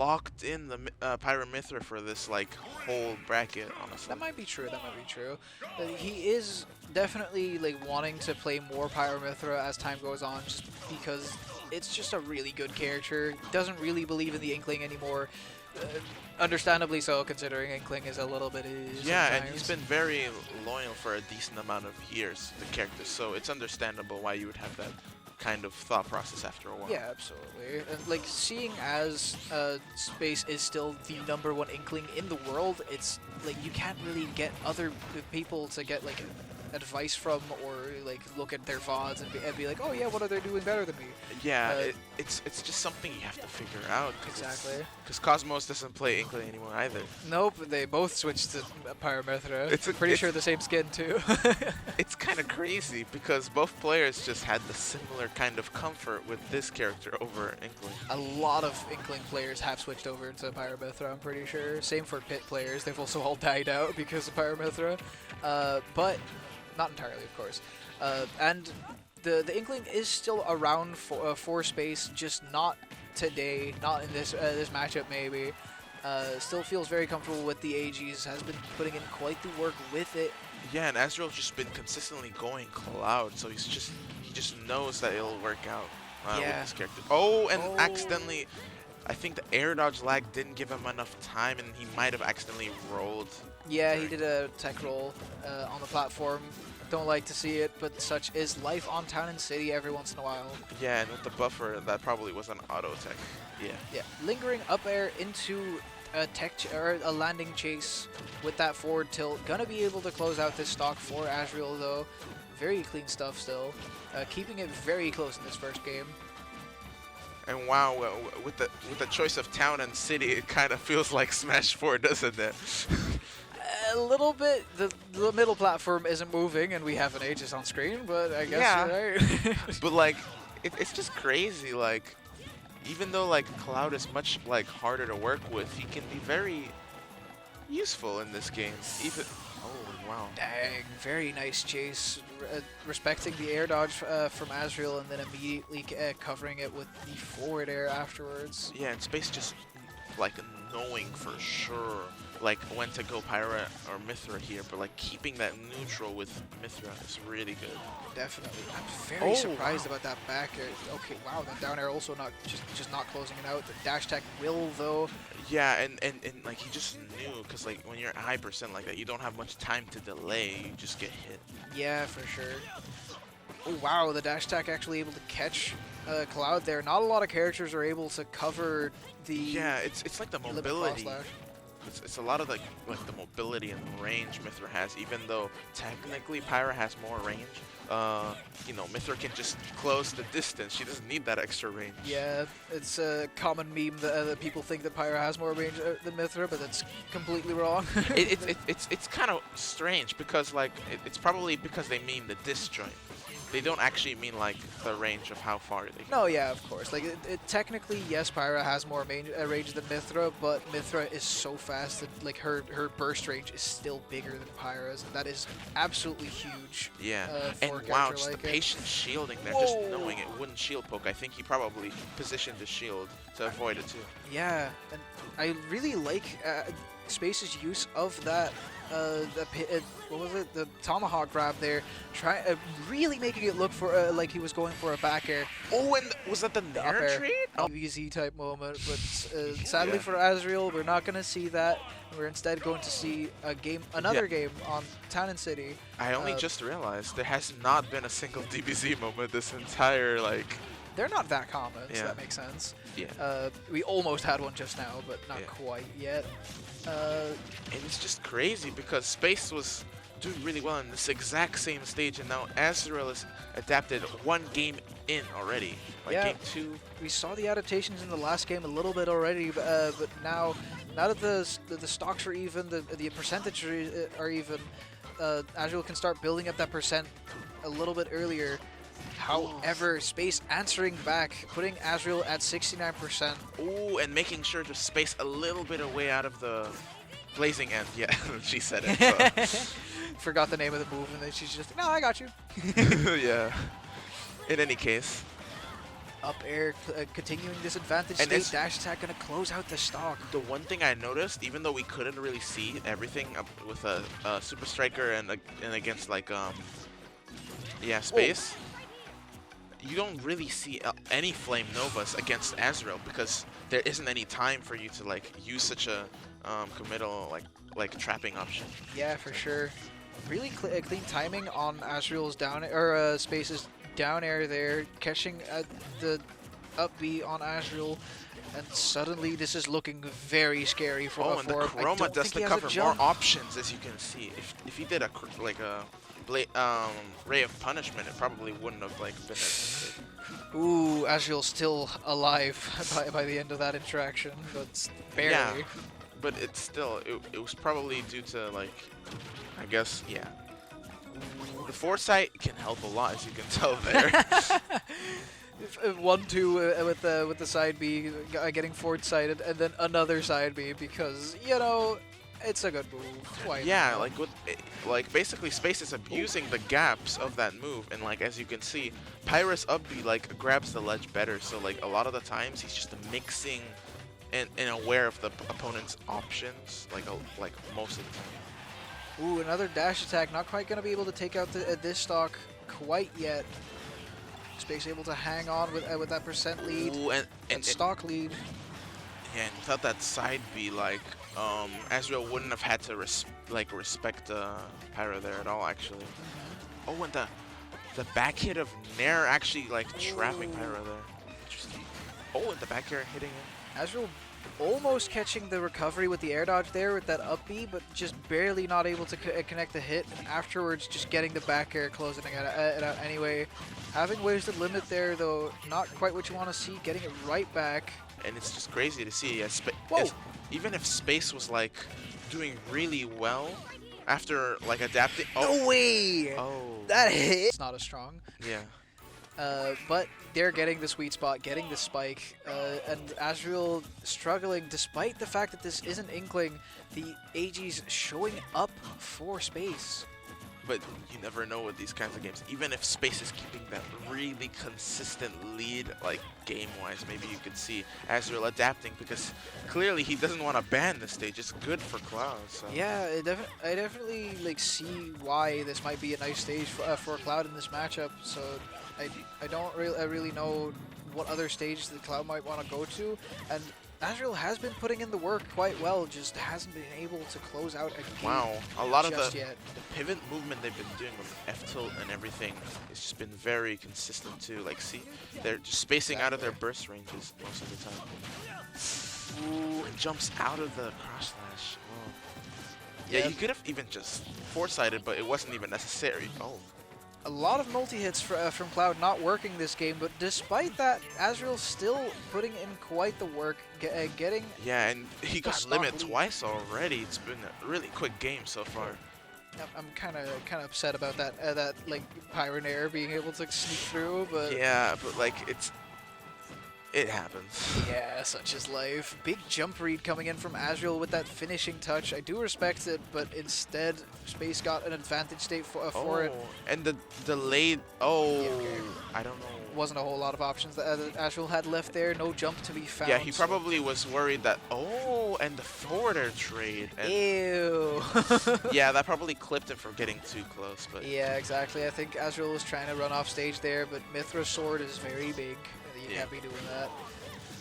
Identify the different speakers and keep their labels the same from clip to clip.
Speaker 1: locked in the Pyra Mythra for this like whole bracket, honestly.
Speaker 2: That might be true. That might be true. He is definitely like wanting to play more Pyra Mythra as time goes on, just because it's just a really good character. Doesn't really believe in the Inkling anymore. Understandably so, considering Inkling is a little bit.
Speaker 1: Yeah, and
Speaker 2: sometimes.
Speaker 1: he's been very loyal for a decent amount of years, the character. So it's understandable why you would have that kind of thought process after a while.
Speaker 2: Yeah, absolutely. And like seeing as Space is still the #1 Inkling in the world, it's like you can't really get other people to get like advice from or like look at their VODs and be like, oh yeah, what are they doing better than me?
Speaker 1: Yeah, it's just something you have to figure out.
Speaker 2: Exactly.
Speaker 1: Because Cosmos doesn't play Inkling anymore either.
Speaker 2: Nope, they both switched to Pyra Mythra.
Speaker 1: It's
Speaker 2: pretty sure the same skin too.
Speaker 1: It's kind of crazy because both players just had the similar kind of comfort with this character over Inkling.
Speaker 2: A lot of Inkling players have switched over to Pyra Mythra, I'm pretty sure. Same for Pit players. They've also all died out because of Pyra Mythra. But not entirely, of course. And the Inkling is still around for Space, just not today, not in this this matchup maybe. Still feels very comfortable with the AGs, has been putting in quite the work with it.
Speaker 1: Yeah, and Azrael's just been consistently going Cloud, so he just knows that it'll work out with this character. Oh, and accidentally, I think the air dodge lag didn't give him enough time, and he might have accidentally rolled.
Speaker 2: Yeah, he did a tech roll on the platform. Don't like to see it, but such is life on Town and City every once in a while.
Speaker 1: Yeah, and with the buffer, that probably was an auto tech. Yeah.
Speaker 2: Yeah, lingering up air into a or a landing chase with that forward tilt. Gonna be able to close out this stock for Azrael though. Very clean stuff still. Keeping it very close in this first game.
Speaker 1: And wow, with the choice of Town and City, it kind of feels like Smash 4, doesn't it?
Speaker 2: A little bit. The middle platform isn't moving, and we have an Aegis on screen, but I guess you're right.
Speaker 1: But like, it's just crazy. Like, even though like Cloud is much like harder to work with, he can be very useful in this game. Even wow.
Speaker 2: Dang, very nice chase. Respecting the air dodge from Azrael, and then immediately covering it with the forward air afterwards.
Speaker 1: Yeah, and Space just like knowing for sure like when to go Pyra or Mythra here, but like keeping that neutral with Mythra is really good.
Speaker 2: Definitely. I'm very surprised about that back air. Okay, wow, that down air also not just not closing it out. The dash tech will though.
Speaker 1: Yeah, and like he just knew, because like when you're at high percent like that, you don't have much time to delay, you just get hit.
Speaker 2: Yeah, for sure. Oh wow, the dash tech actually able to catch Cloud there. Not a lot of characters are able to cover the.
Speaker 1: Yeah, it's like the mobility. It's a lot of like the mobility and range Mythra has, even though technically Pyra has more range. You know, Mythra can just close the distance. She doesn't need that extra range.
Speaker 2: Yeah, it's a common meme that people think that Pyra has more range than Mythra, but that's completely wrong.
Speaker 1: It's kind of strange because like it's probably because they mean the disjoint. They don't actually mean like the range of how far they can.
Speaker 2: No, yeah, of course. Like technically, yes, Pyra has more range than Mythra, but Mythra is so fast that like her burst range is still bigger than Pyra's, and that is absolutely huge.
Speaker 1: Yeah,
Speaker 2: and
Speaker 1: wow, just the patient shielding there, just knowing it wouldn't shield poke. I think he probably positioned the shield to avoid it too.
Speaker 2: Yeah, and I really like Space's use of that. What was it? The tomahawk grab there, really making it look for like he was going for a back air.
Speaker 1: Oh, and was that the Nair trade?
Speaker 2: VZ type moment, but sadly for Azrael, we're not going to see that. We're instead going to see another game on Town and City.
Speaker 1: I only just realized there has not been a single DBZ moment this entire like.
Speaker 2: They're not that common, so that makes sense.
Speaker 1: Yeah.
Speaker 2: We almost had one just now, but not quite yet.
Speaker 1: And it's just crazy because Space was doing really well in this exact same stage, and now Azrael is adapted one game in already. Like game 2.
Speaker 2: We saw the adaptations in the last game a little bit already, but now that the stocks are even, the percentages are even, Azrael can start building up that percent a little bit earlier. However, Space answering back, putting Azrael at 69%.
Speaker 1: Ooh, and making sure to space a little bit away out of the blazing end. Yeah, she said it. So.
Speaker 2: Forgot the name of the move, and then she's just, no, I got you.
Speaker 1: Yeah. In any case.
Speaker 2: up air, continuing this advantage
Speaker 1: And
Speaker 2: state. Dash attack gonna close out the stock.
Speaker 1: The one thing I noticed, even though we couldn't really see everything with a Super Striker and against like space, you don't really see any Flame Novas against Azrael because there isn't any time for you to like use such a committal like trapping option.
Speaker 2: Yeah, for sure. Really clean timing on Azrael's Space's down air there, catching the up B on Azrael, and suddenly this is looking very scary for
Speaker 1: and the Chroma does to cover more options, as you can see. If he did a Ray of Punishment, it probably wouldn't have like been as big.
Speaker 2: Ooh, Azrael's still alive by the end of that interaction, but barely.
Speaker 1: Yeah, but it's still it was probably due to like, I guess, yeah. The foresight can help a lot, as you can tell there.
Speaker 2: 1-2 with the side B getting forward sighted, and then another side B because it's a good move.
Speaker 1: Yeah, like basically Space is abusing the gaps of that move, and like as you can see, Pyra's up B like grabs the ledge better. So like a lot of the times he's just mixing and aware of the opponent's options, like most of the time.
Speaker 2: Ooh, another dash attack. Not quite going to be able to take out this stock quite yet. Space able to hang on with that percent lead.
Speaker 1: Ooh, and
Speaker 2: stock lead.
Speaker 1: Yeah, and without that side B, like Azrael wouldn't have had to respect Pyra there at all, actually. Oh, and the back hit of Nair actually like trapping Pyra there. Interesting. Oh, and the back air hitting him.
Speaker 2: Azrael almost catching the recovery with the air dodge there with that up B, but just barely not able to connect the hit, and afterwards just getting the back air closing it out anyway. Having wasted limit there, though, not quite what you want to see, getting it right back.
Speaker 1: And it's just crazy to see, even if Space was like doing really well after like adapting. Oh.
Speaker 2: No way!
Speaker 1: Oh.
Speaker 2: That hit! It's not as strong.
Speaker 1: Yeah.
Speaker 2: But they're getting the sweet spot, getting the spike, and Azrael struggling despite the fact that this isn't Inkling. The AG's showing up for Space.
Speaker 1: But you never know with these kinds of games. Even if Space is keeping that really consistent lead, like game-wise, maybe you could see Azrael adapting because clearly he doesn't want to ban the stage. It's good for Cloud. So.
Speaker 2: Yeah, I definitely like see why this might be a nice stage for Cloud in this matchup. So I don't really know what other stage the Cloud might want to go to, and Azrael has been putting in the work quite well, just hasn't been able to close out a game.
Speaker 1: Wow, a lot of
Speaker 2: the
Speaker 1: pivot movement they've been doing with F-tilt and everything has just been very consistent too. Like, see, they're just spacing out of their burst ranges most of the time. Ooh, and jumps out of the cross slash. Oh. Yeah, you could have even just foresighted, but it wasn't even necessary. Oh.
Speaker 2: A lot of multi-hits from Cloud not working this game, but despite that, Azrael still putting in quite the work, getting...
Speaker 1: Yeah, and he got limit twice already. It's been a really quick game so far.
Speaker 2: I'm kind of upset about that like Pyra Nair being able to sneak through, but...
Speaker 1: Yeah, but like it happens.
Speaker 2: Yeah, such is life. Big jump read coming in from Azrael with that finishing touch. I do respect it, but instead, Space got an advantage state for it.
Speaker 1: And the delayed... Oh,
Speaker 2: yeah, okay.
Speaker 1: I don't know.
Speaker 2: Wasn't a whole lot of options that Azrael had left there. No jump to be found.
Speaker 1: Yeah, he probably was worried that... Oh, and the forward air trade. And
Speaker 2: ew.
Speaker 1: Yeah, that probably clipped him from getting too close. But
Speaker 2: yeah, exactly. I think Azrael was trying to run off stage there, but Mythra's sword is very big. You can't be doing that.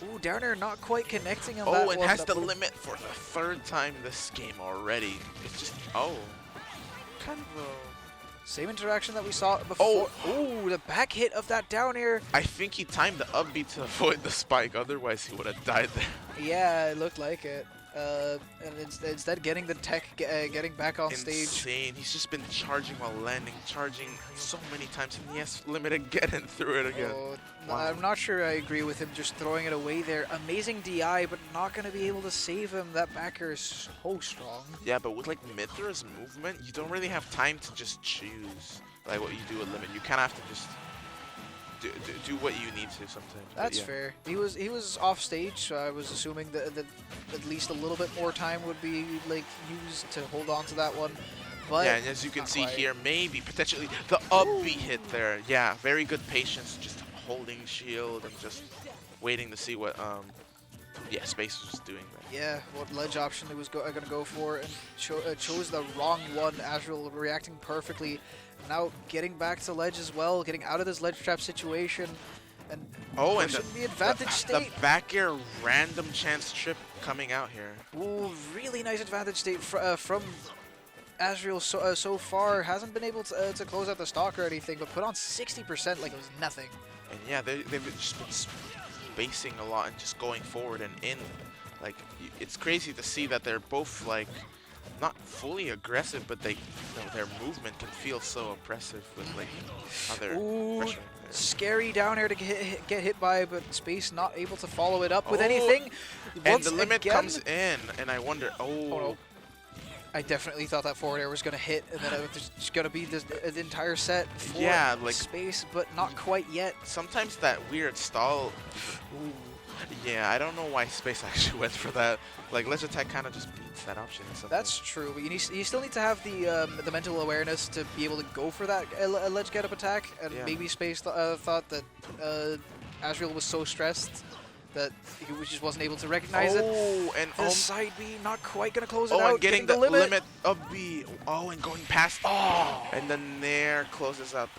Speaker 2: Ooh, Downer not quite connecting on that.
Speaker 1: Oh, and has the limit for the third time this game already. It's just, kind of a...
Speaker 2: Same interaction that we saw before. Oh, the back hit of that down air.
Speaker 1: I think he timed the up B to avoid the spike, otherwise he would have died there.
Speaker 2: Yeah, it looked like it. And instead getting the tech, getting back on stage.
Speaker 1: Insane. He's just been charging while landing, charging so many times, and yes, limit again and threw it again.
Speaker 2: Oh,
Speaker 1: wow.
Speaker 2: I'm not sure I agree with him just throwing it away there. Amazing DI, but not going to be able to save him. That backer is so strong.
Speaker 1: Yeah, but with like Mythra's movement, you don't really have time to just choose like what you do with limit. You kind of have to just do what you need to sometimes.
Speaker 2: That's fair. He was off stage, so I was assuming that at least a little bit more time would be like used to hold on to that one. But
Speaker 1: yeah, and as you can see here, maybe potentially the up B hit there. Yeah, very good patience, just holding shield and just waiting to see what yeah, Space was doing there.
Speaker 2: Yeah, what ledge option he was going to go for, and chose the wrong one. Azrael reacting perfectly. Now getting back to ledge as well, getting out of this ledge trap situation, and
Speaker 1: and
Speaker 2: the advantage state.
Speaker 1: The back air random chance trip coming out here.
Speaker 2: Ooh, really nice advantage state from Azrael so far. Hasn't been able to close out the stock or anything, but put on 60% like it was nothing.
Speaker 1: And yeah, they've just been spacing a lot and just going forward and in. Like, it's crazy to see that they're both like not fully aggressive, but their movement can feel so oppressive with like how they're pressuring.
Speaker 2: Scary down air to get hit by, but Space not able to follow it up with anything.
Speaker 1: And the limit comes in, and I wonder,
Speaker 2: no. I definitely thought that forward air was going to hit, and then it was just going to be this the entire set for
Speaker 1: like
Speaker 2: Space, but not quite yet.
Speaker 1: Sometimes that weird stall.
Speaker 2: Ooh.
Speaker 1: Yeah, I don't know why Space actually went for that. Like, ledge attack kind of just beats that option.
Speaker 2: That's true, but you still need to have the mental awareness to be able to go for that ledge get up attack, and maybe Space thought that Azrael was so stressed that he just wasn't able to recognize it.
Speaker 1: And
Speaker 2: the side B not quite gonna close it out.
Speaker 1: And getting the limit of B. And going past. And then Nair closes out the